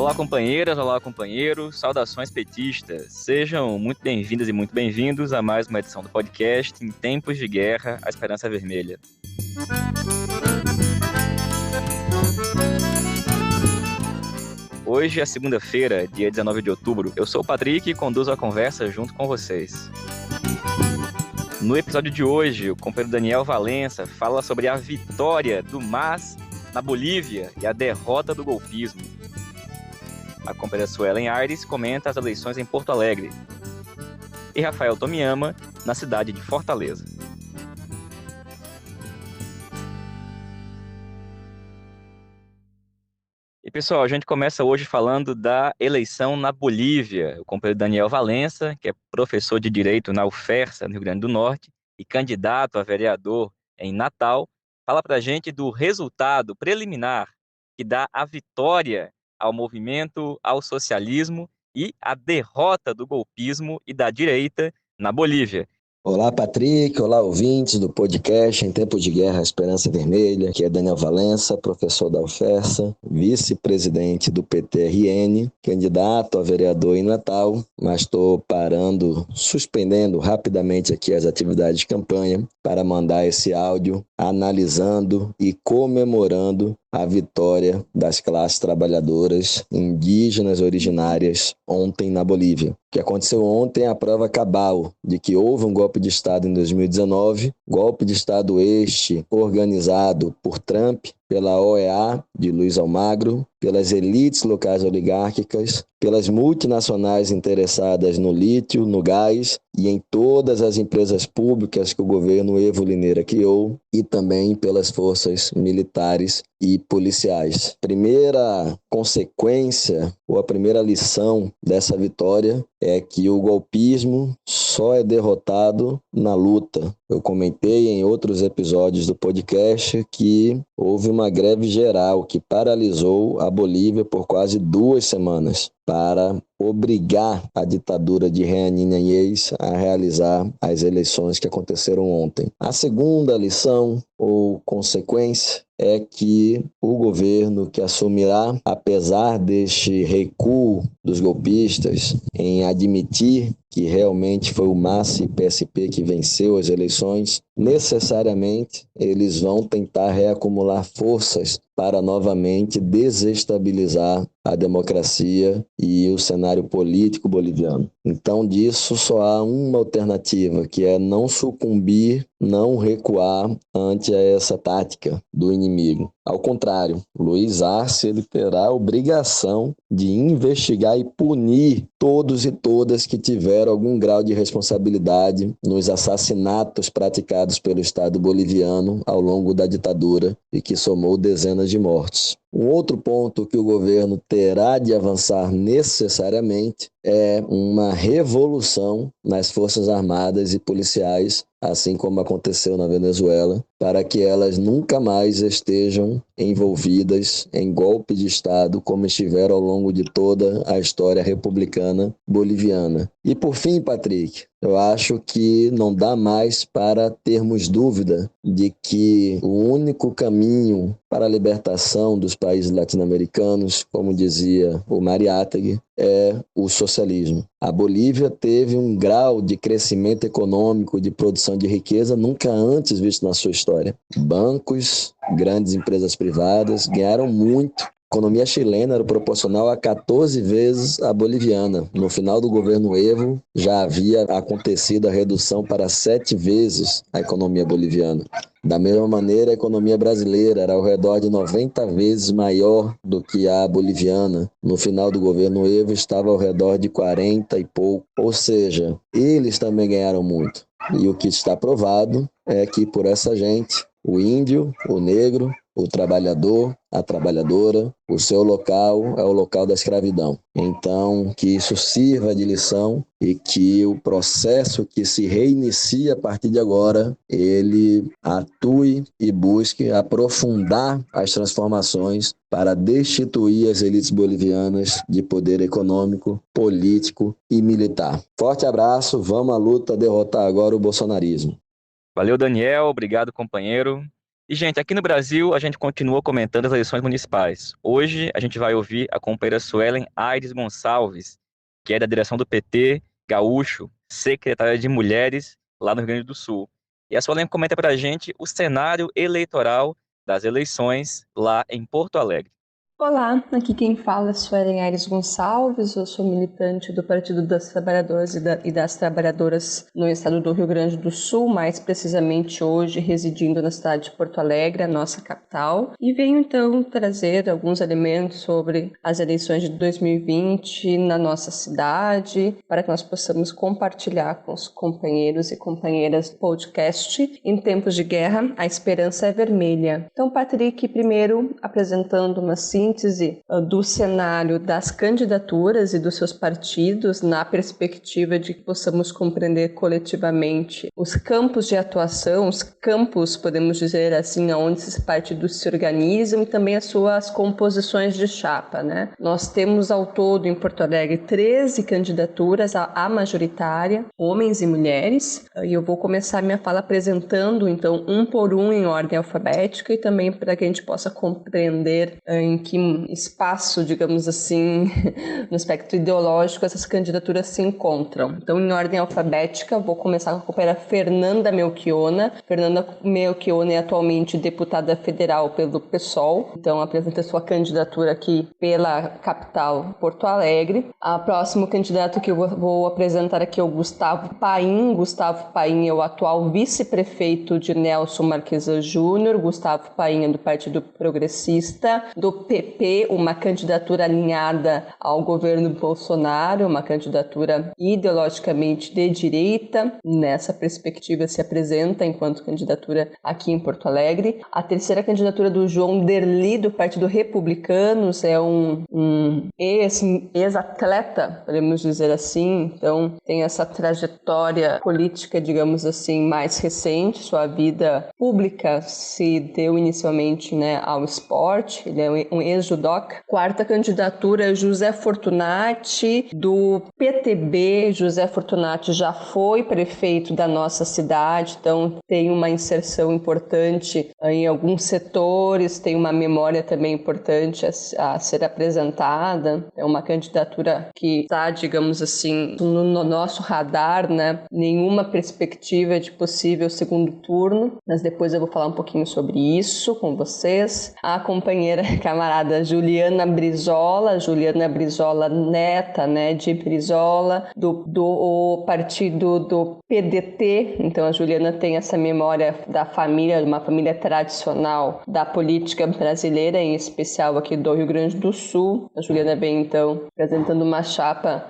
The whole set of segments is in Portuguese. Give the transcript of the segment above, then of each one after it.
Olá, companheiras, olá, companheiros, saudações petistas. Sejam muito bem-vindas e muito bem-vindos a mais uma edição do podcast Em Tempos de Guerra, a Esperança Vermelha. Hoje é segunda-feira, dia 19 de outubro. Eu sou o Patrick e conduzo a conversa junto com vocês. No episódio de hoje, o companheiro Daniel Valença fala sobre a vitória do MAS na Bolívia e a derrota do golpismo. A companheira Suelen Aires comenta as eleições em Porto Alegre. E Rafael Tomiyama, na cidade de Fortaleza. E pessoal, a gente começa hoje falando da eleição na Bolívia. O companheiro Daniel Valença, que é professor de Direito na UFERSA, no Rio Grande do Norte, e candidato a vereador em Natal, fala pra gente do resultado preliminar que dá a vitória ao movimento, ao socialismo e a derrota do golpismo e da direita na Bolívia. Olá, Patrick. Olá, ouvintes do podcast Em Tempos de Guerra, a Esperança Vermelha. Aqui é Daniel Valença, professor da UFERSA, vice-presidente do PTRN, candidato a vereador em Natal, mas estou suspendendo rapidamente aqui as atividades de campanha para mandar esse áudio analisando e comemorando a vitória das classes trabalhadoras indígenas originárias ontem na Bolívia. O que aconteceu ontem é a prova cabal de que houve um golpe de Estado em 2019, golpe de Estado este organizado por Trump, pela OEA de Luiz Almagro, pelas elites locais oligárquicas, pelas multinacionais interessadas no lítio, no gás e em todas as empresas públicas que o governo Evo Lineira criou e também pelas forças militares e policiais. Primeira consequência ou a primeira lição dessa vitória é que o golpismo só é derrotado na luta. Eu comentei em outros episódios do podcast que houve uma greve geral que paralisou a Bolívia por quase 2 semanas para obrigar a ditadura de Jeanine Áñez a realizar as eleições que aconteceram ontem. A segunda lição ou consequência é que o governo que assumirá, apesar deste recuo dos golpistas em admitir que realmente foi o MAS e PSP que venceu as eleições, necessariamente eles vão tentar reacumular forças para novamente desestabilizar a democracia e o cenário político boliviano. Então, disso só há uma alternativa, que é não sucumbir, não recuar ante essa tática do inimigo. Ao contrário, Luiz Arce ele terá a obrigação de investigar e punir todos e todas que tiveram algum grau de responsabilidade nos assassinatos praticados pelo Estado boliviano ao longo da ditadura e que somou dezenas de mortes. Um outro ponto que o governo terá de avançar necessariamente é uma revolução nas Forças Armadas e Policiais, assim como aconteceu na Venezuela, para que elas nunca mais estejam envolvidas em golpe de Estado como estiveram ao longo de toda a história republicana boliviana. E por fim, Patrick, eu acho que não dá mais para termos dúvida de que o único caminho para a libertação dos países latino-americanos, como dizia o Mariátegui, é o socialismo. A Bolívia teve um grau de crescimento econômico, de produção de riqueza nunca antes visto na sua história. Bancos, grandes empresas privadas ganharam muito. A economia chilena era proporcional a 14 vezes a boliviana. No final do governo Evo, já havia acontecido a redução para 7 vezes a economia boliviana. Da mesma maneira, a economia brasileira era ao redor de 90 vezes maior do que a boliviana. No final do governo Evo, estava ao redor de 40 e pouco. Ou seja, eles também ganharam muito. E o que está provado é que por essa gente, o índio, o negro, o trabalhador, a trabalhadora, o seu local é o local da escravidão. Então, que isso sirva de lição e que o processo que se reinicia a partir de agora, ele atue e busque aprofundar as transformações para destituir as elites bolivianas de poder econômico, político e militar. Forte abraço, vamos à luta derrotar agora o bolsonarismo. Valeu, Daniel. Obrigado, companheiro. E, gente, aqui no Brasil, a gente continua comentando as eleições municipais. Hoje, a gente vai ouvir a companheira Suelen Aires Gonçalves, que é da direção do PT Gaúcho, secretária de Mulheres lá no Rio Grande do Sul. E a Suelen comenta para a gente o cenário eleitoral das eleições lá em Porto Alegre. Olá, aqui quem fala é Suelen Aires Gonçalves, eu sou militante do Partido das Trabalhadoras e das Trabalhadoras no estado do Rio Grande do Sul, mais precisamente hoje residindo na cidade de Porto Alegre, a nossa capital, e venho então trazer alguns elementos sobre as eleições de 2020 na nossa cidade, para que nós possamos compartilhar com os companheiros e companheiras do podcast Em Tempos de Guerra, a Esperança é Vermelha. Então, Patrick, primeiro apresentando uma síntese do cenário das candidaturas e dos seus partidos na perspectiva de que possamos compreender coletivamente os campos de atuação, os campos, podemos dizer assim, onde esses partidos se organizam e também as suas composições de chapa, né? Nós temos ao todo em Porto Alegre 13 candidaturas à majoritária, homens e mulheres, e eu vou começar minha fala apresentando então um por um em ordem alfabética e também para que a gente possa compreender em que espaço, digamos assim, no aspecto ideológico, essas candidaturas se encontram. Então, em ordem alfabética, vou começar com a companheira Fernanda Melchiona. Fernanda Melchiona é atualmente deputada federal pelo PSOL, então apresenta sua candidatura aqui pela capital, Porto Alegre. O próximo candidato que eu vou apresentar aqui é o Gustavo Paim. Gustavo Paim é o atual vice-prefeito de Nelson Marquesa Júnior. Gustavo Paim é do Partido Progressista, do PP, uma candidatura alinhada ao governo Bolsonaro, uma candidatura ideologicamente de direita. Nessa perspectiva se apresenta enquanto candidatura aqui em Porto Alegre. A terceira candidatura do João Derli, do Partido Republicanos, é um ex-atleta, podemos dizer assim, então tem essa trajetória política, digamos assim, mais recente. Sua vida pública se deu inicialmente, né, ao esporte. Ele é um ex-judoca. Quarta candidatura é José Fortunati, do PTB. José Fortunati já foi prefeito da nossa cidade, então tem uma inserção importante em alguns setores, tem uma memória também importante a ser apresentada. É uma candidatura que está, digamos assim, no nosso radar, né? Nenhuma perspectiva de possível segundo turno, mas depois eu vou falar um pouquinho sobre isso com vocês. A companheira camarada Juliana Brizola neta, né, de Brizola, do partido do PDT. Então a Juliana tem essa memória da família, uma família tradicional da política brasileira, em especial aqui do Rio Grande do Sul. A Juliana vem então apresentando uma chapa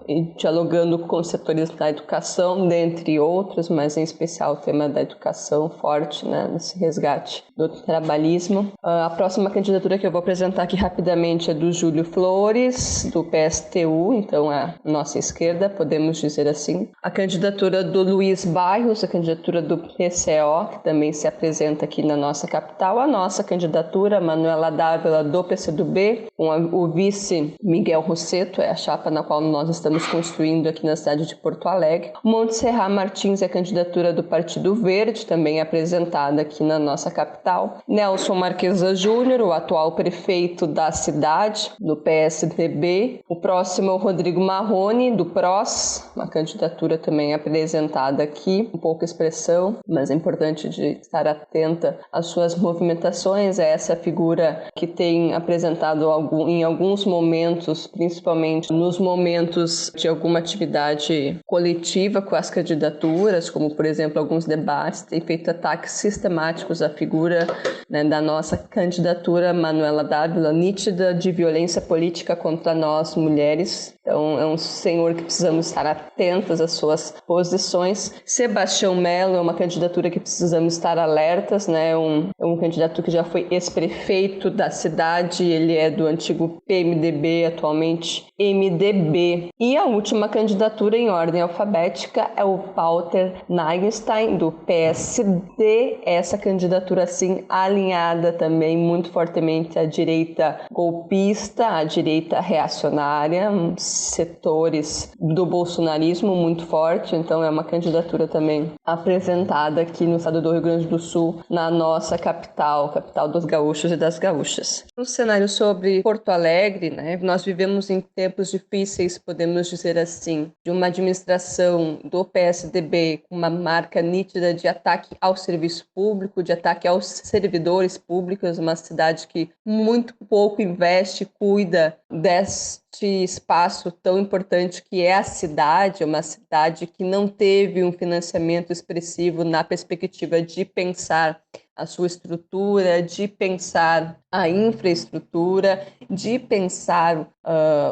e dialogando com os setores da educação, dentre outros, mas em especial o tema da educação forte, né, nesse resgate do trabalhismo. A próxima candidatura que eu vou apresentar aqui rapidamente é do Júlio Flores, do PSTU, então a nossa esquerda, podemos dizer assim. A candidatura do Luiz Bairros, a candidatura do PCO, que também se apresenta aqui na nossa capital. A nossa candidatura, Manuela Dávila, do PCdoB, com o vice Miguel Rosseto, é a chapa na qual nós estamos construindo aqui na cidade de Porto Alegre. Montserrat Martins é a candidatura do Partido Verde, também apresentada aqui na nossa capital. Nelson Marquesa Júnior, o atual prefeito da cidade, do PSDB. O próximo é o Rodrigo Marrone, do PROS, uma candidatura também apresentada aqui, com pouca expressão, mas é importante de estar atenta às suas movimentações. É essa figura que tem apresentado em alguns momentos, principalmente nos momentos de alguma atividade coletiva com as candidaturas, como por exemplo alguns debates, tem feito ataques sistemáticos à figura, né, da nossa candidatura Manuela Dávila, nítida de violência política contra nós mulheres. Então é um senhor que precisamos estar atentas às suas posições. Sebastião Melo é uma candidatura que precisamos estar alertas, né? É um candidato que já foi ex-prefeito da cidade, ele é do antigo PMDB, atualmente MDB. E a última candidatura em ordem alfabética é o Walter Nagenstein, do PSD. Essa candidatura, assim, alinhada também muito fortemente à direita golpista, à direita reacionária, setores do bolsonarismo muito forte, então é uma candidatura também apresentada aqui no estado do Rio Grande do Sul, na nossa capital dos gaúchos e das gaúchas. No cenário sobre Porto Alegre, né, nós vivemos em tempos difíceis, podemos dizer assim, de uma administração do PSDB com uma marca nítida de ataque ao serviço público, de ataque aos servidores públicos, uma cidade que muito pouco investe, cuida deste espaço tão importante que é a cidade, uma cidade que não teve um financiamento expressivo na perspectiva de pensar a sua estrutura, de pensar a infraestrutura, de pensar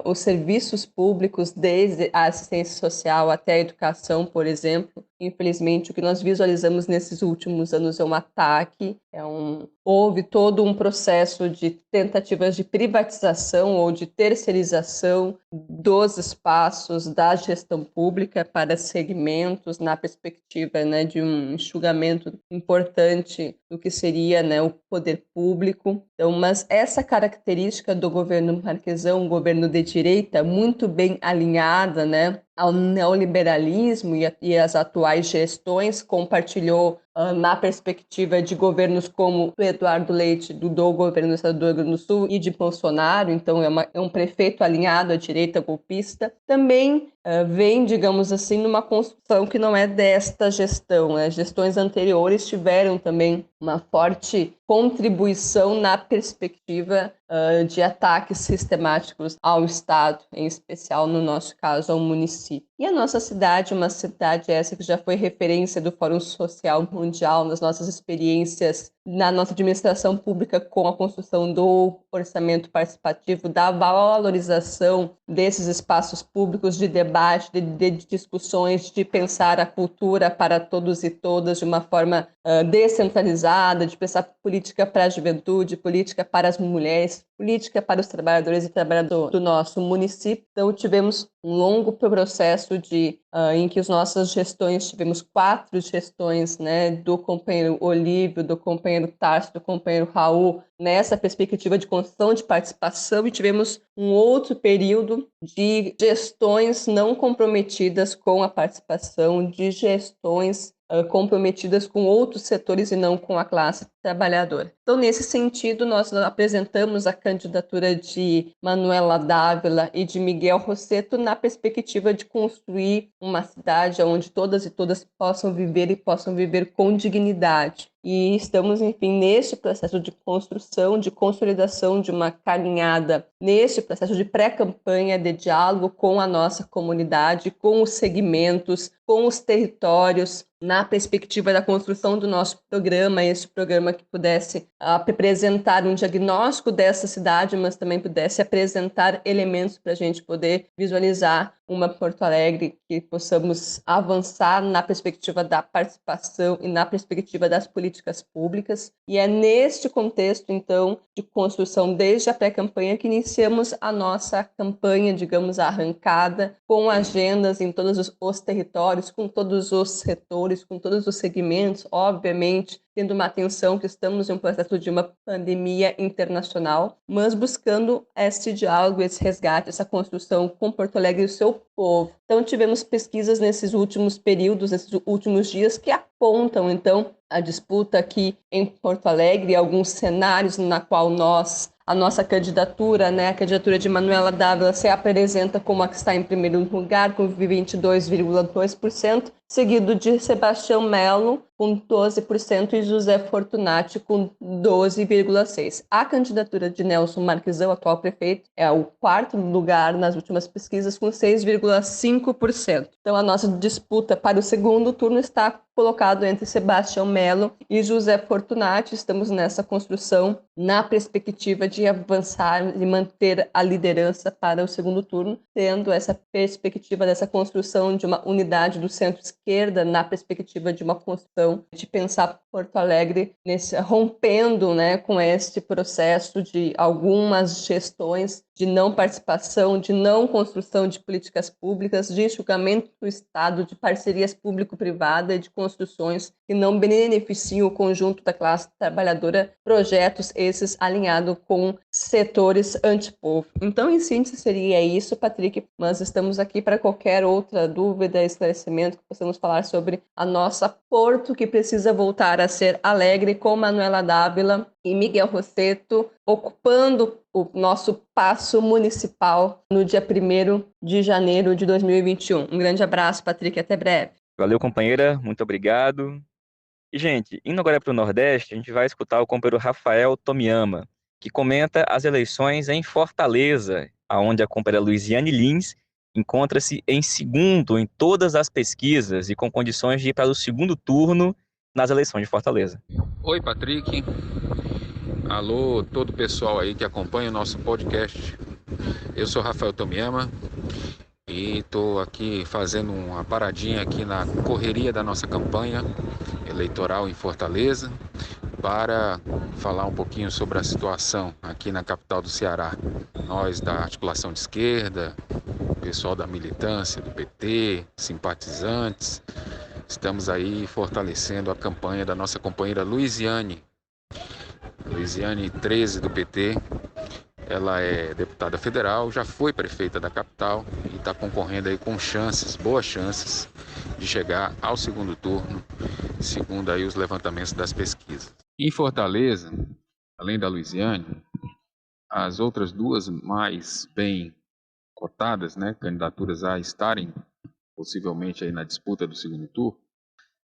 os serviços públicos, desde a assistência social até a educação, por exemplo. Infelizmente, o que nós visualizamos nesses últimos anos é um ataque, houve todo um processo de tentativas de privatização ou de terceirização dos espaços da gestão pública para segmentos, na perspectiva, né, de um enxugamento importante do que seria, né, o poder público. Então, mas essa característica do governo Marquesão, um governo de direita, muito bem alinhada, né, ao neoliberalismo e às atuais gestões, compartilhou na perspectiva de governos como o Eduardo Leite, do governo do estado do Rio Grande do Sul, e de Bolsonaro, então é um prefeito alinhado à direita golpista, também vem, digamos assim, numa construção que não é desta gestão. Né? Gestões anteriores tiveram também uma forte contribuição na perspectiva de ataques sistemáticos ao Estado, em especial, no nosso caso, ao município. E a nossa cidade, uma cidade essa que já foi referência do Fórum Social Mundial nas nossas experiências na nossa administração pública com a construção do orçamento participativo, da valorização desses espaços públicos de debate, de discussões, de pensar a cultura para todos e todas de uma forma descentralizada, de pensar política para a juventude, política para as mulheres, política para os trabalhadores e trabalhadoras do nosso município. Então, tivemos um longo processo em que as nossas gestões, tivemos 4 gestões, né, do companheiro Olívio, do companheiro Tarso, do companheiro Raul, nessa perspectiva de construção de participação, e tivemos um outro período de gestões não comprometidas com a participação, de gestões comprometidas com outros setores e não com a classe trabalhadora. Então, nesse sentido, nós apresentamos a candidatura de Manuela Dávila e de Miguel Rosseto na perspectiva de construir uma cidade onde todas e todas possam viver e possam viver com dignidade. E estamos, enfim, neste processo de construção, de consolidação de uma caminhada, neste processo de pré-campanha, de diálogo com a nossa comunidade, com os segmentos, com os territórios, na perspectiva da construção do nosso programa, este programa que pudesse apresentar um diagnóstico dessa cidade, mas também pudesse apresentar elementos para a gente poder visualizar uma Porto Alegre que possamos avançar na perspectiva da participação e na perspectiva das políticas públicas. E é neste contexto, então, de construção desde a pré-campanha que iniciamos a nossa campanha, digamos, a arrancada, com agendas em todos os territórios, com todos os setores, com todos os segmentos, obviamente, tendo uma atenção que estamos em um processo de uma pandemia internacional, mas buscando este diálogo, esse resgate, essa construção com Porto Alegre e o seu povo. Então, tivemos pesquisas nesses últimos períodos, nesses últimos dias, que apontam, então, a disputa aqui em Porto Alegre, alguns cenários na qual a nossa candidatura, né, a candidatura de Manuela Dávila se apresenta como a que está em primeiro lugar, com 22,2%, seguido de Sebastião Melo, com 12%, e José Fortunati, com 12,6%. A candidatura de Nelson Marquesão, atual prefeito, é o 4º lugar nas últimas pesquisas, com 6,5%. Então, a nossa disputa para o segundo turno está colocado entre Sebastião Melo e José Fortunati. Estamos nessa construção, na perspectiva de avançar e manter a liderança para o segundo turno, tendo essa perspectiva dessa construção de uma unidade do centro-esquerda, na perspectiva de uma construção de pensar Porto Alegre rompendo, né, com este processo de algumas gestões de não participação, de não construção de políticas públicas, de enxugamento do Estado, de parcerias público-privada e de construções que não beneficiam o conjunto da classe trabalhadora, projetos esses alinhados com setores antipovo. Então, em síntese, seria isso, Patrick, mas estamos aqui para qualquer outra dúvida, esclarecimento, que possamos falar sobre a nossa Porto, que precisa voltar a ser alegre, com Manuela Dávila e Miguel Rosseto, ocupando o nosso paço municipal no dia 1º de janeiro de 2021. Um grande abraço, Patrick, até breve. Valeu, companheira, muito obrigado. E, gente, indo agora para o Nordeste, a gente vai escutar o companheiro Rafael Tomiyama, que comenta as eleições em Fortaleza, onde a companheira Luiziane Lins encontra-se em segundo em todas as pesquisas e com condições de ir para o segundo turno nas eleições de Fortaleza. Oi, Patrick. Alô, todo o pessoal aí que acompanha o nosso podcast. Eu sou Rafael Tomiyama e estou aqui fazendo uma paradinha aqui na correria da nossa campanha eleitoral em Fortaleza para falar um pouquinho sobre a situação aqui na capital do Ceará. Nós da articulação de esquerda, pessoal da militância do PT, simpatizantes, estamos aí fortalecendo a campanha da nossa companheira Luiziane 13 do PT. Ela é deputada federal, já foi prefeita da capital e está concorrendo aí com chances, boas chances, de chegar ao segundo turno, segundo aí os levantamentos das pesquisas. Em Fortaleza, além da Luiziane, as outras duas mais bem cotadas, candidaturas a estarem possivelmente aí na disputa do segundo turno,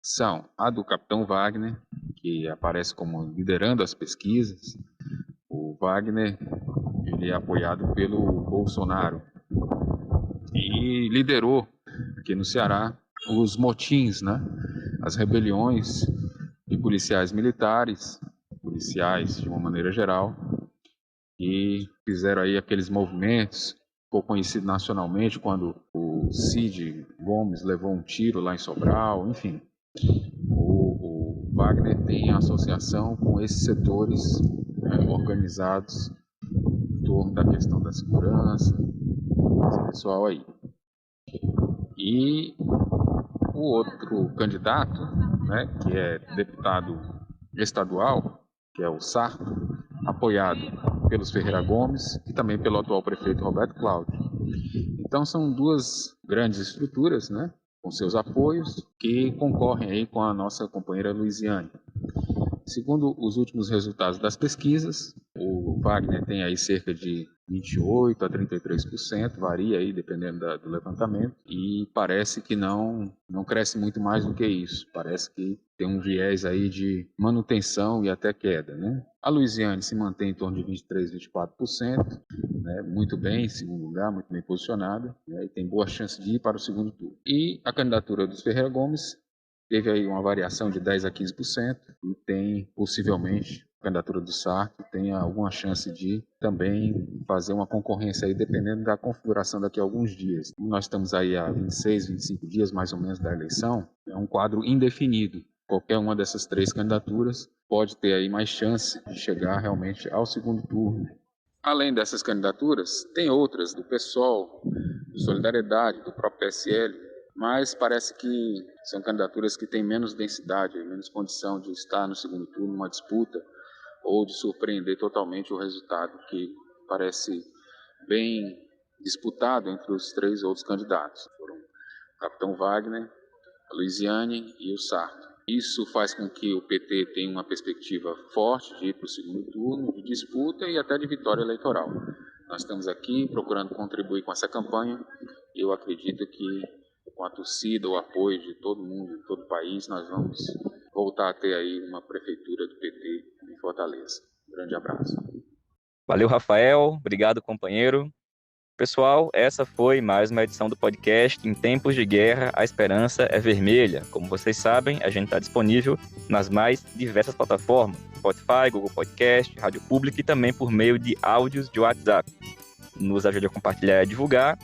são a do Capitão Wagner, que aparece como liderando as pesquisas. O Wagner, ele é apoiado pelo Bolsonaro e liderou aqui no Ceará os motins, as rebeliões de policiais militares, policiais de uma maneira geral, e fizeram aí aqueles movimentos, ficou conhecido nacionalmente quando o Cid Gomes levou um tiro lá em Sobral, enfim. O Wagner tem associação com esses setores organizados em torno da questão da segurança, esse pessoal aí. E o outro candidato, que é deputado estadual, que é o Sarto, apoiado pelos Ferreira Gomes e também pelo atual prefeito Roberto Cláudio. Então são duas grandes estruturas, com seus apoios, que concorrem aí com a nossa companheira Luiziane. Segundo os últimos resultados das pesquisas, o Wagner tem aí cerca de 28% a 33%, varia aí dependendo do levantamento, e parece que não cresce muito mais do que isso, parece que tem um viés aí de manutenção e até queda, A Luiziane se mantém em torno de 23%, 24%, muito bem, em segundo lugar, muito bem posicionada, e tem boa chance de ir para o segundo turno. E a candidatura dos Ferreira Gomes teve aí uma variação de 10% a 15% e tem possivelmente a candidatura do Sarto tem alguma chance de também fazer uma concorrência aí dependendo da configuração daqui a alguns dias. Nós estamos aí há 26, 25 dias mais ou menos da eleição, é um quadro indefinido. Qualquer uma dessas três candidaturas pode ter aí mais chance de chegar realmente ao segundo turno. Além dessas candidaturas, tem outras do PSOL, do Solidariedade, do próprio PSL, mas parece que são candidaturas que têm menos densidade, menos condição de estar no segundo turno, numa disputa, ou de surpreender totalmente o resultado, que parece bem disputado entre os três outros candidatos. Foram o Capitão Wagner, a Luiziane e o Sarto. Isso faz com que o PT tenha uma perspectiva forte de ir para o segundo turno, de disputa e até de vitória eleitoral. Nós estamos aqui procurando contribuir com essa campanha e eu acredito que com a torcida, o apoio de todo mundo, de todo o país, nós vamos voltar a ter aí uma prefeitura do PT em Fortaleza. Um grande abraço. Valeu, Rafael. Obrigado, companheiro. Pessoal, essa foi mais uma edição do podcast Em Tempos de Guerra, a Esperança é Vermelha. Como vocês sabem, a gente está disponível nas mais diversas plataformas, Spotify, Google Podcast, Rádio Pública e também por meio de áudios de WhatsApp. Nos ajude a compartilhar e a divulgar.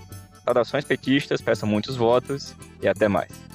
Saudações petistas, peçam muitos votos e até mais.